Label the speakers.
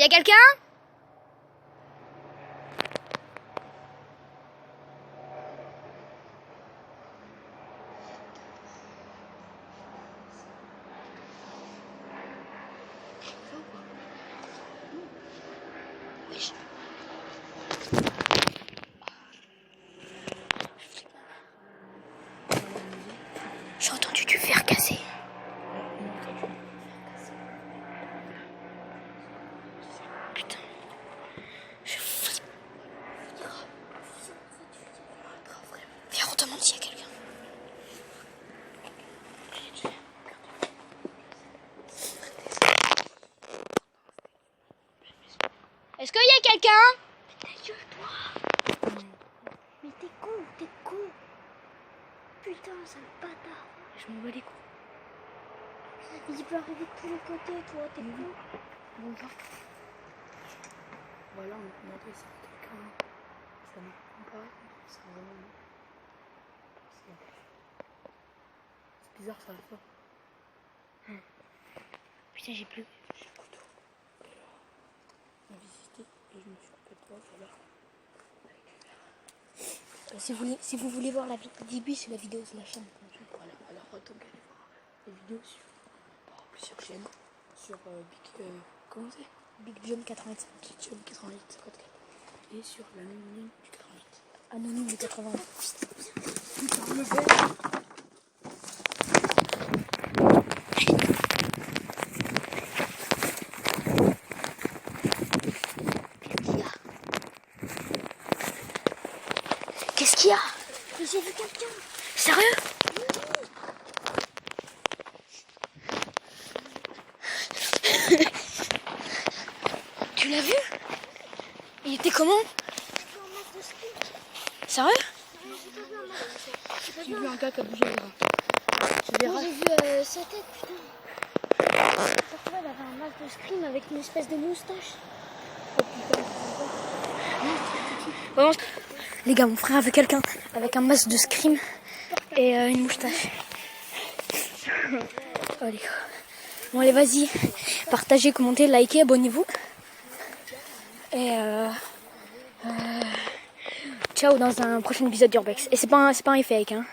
Speaker 1: Y a quelqu'un? J'ai entendu du fer casser. Putain. Viens, on demande s'il y a quelqu'un. Est-ce qu'il y a quelqu'un?
Speaker 2: Ta gueule, toi. Mais t'es con. Putain, sale bâtard.
Speaker 1: Je m'en bats les couilles.
Speaker 2: Il peut arriver de tous les côtés, toi, t'es con.
Speaker 1: Bon, va.
Speaker 3: Voilà, on a demandé si quelqu'un. Ça ne prend pas. C'est vraiment. C'est bizarre, ça va pas.
Speaker 1: Putain, j'ai plus.
Speaker 3: J'ai le couteau. On a visité et je me suis coupé de doigt, voilà.
Speaker 1: Si vous voulez voir la début, c'est la vidéo de la chaîne.
Speaker 3: Voilà, alors retourne aller voir les vidéos sur plusieurs chaînes. Sur comment c'est
Speaker 1: Big John 85.
Speaker 3: Big John 88, 54. Et sur l'anonyme du 88.
Speaker 1: Anonyme du 80.
Speaker 3: Putain, le bel.
Speaker 1: Qu'est-ce qu'il y a?
Speaker 2: J'ai vu quelqu'un.
Speaker 1: Sérieux? Tu l'as vu? Il était comment? Sérieux?
Speaker 3: J'ai vu un gars qui a bougé les bras.
Speaker 2: Moi, j'ai vu sa tête, putain. Pourquoi il avait un masque de scream avec une espèce de moustache?
Speaker 1: Vraiment, les gars, mon frère a vu quelqu'un avec un masque de scream et une moustache. Oh, les gars. Bon, allez, vas-y. Partagez, commentez, likez, abonnez-vous. Et ciao dans un prochain épisode d'Urbex. Et c'est pas un fake, hein.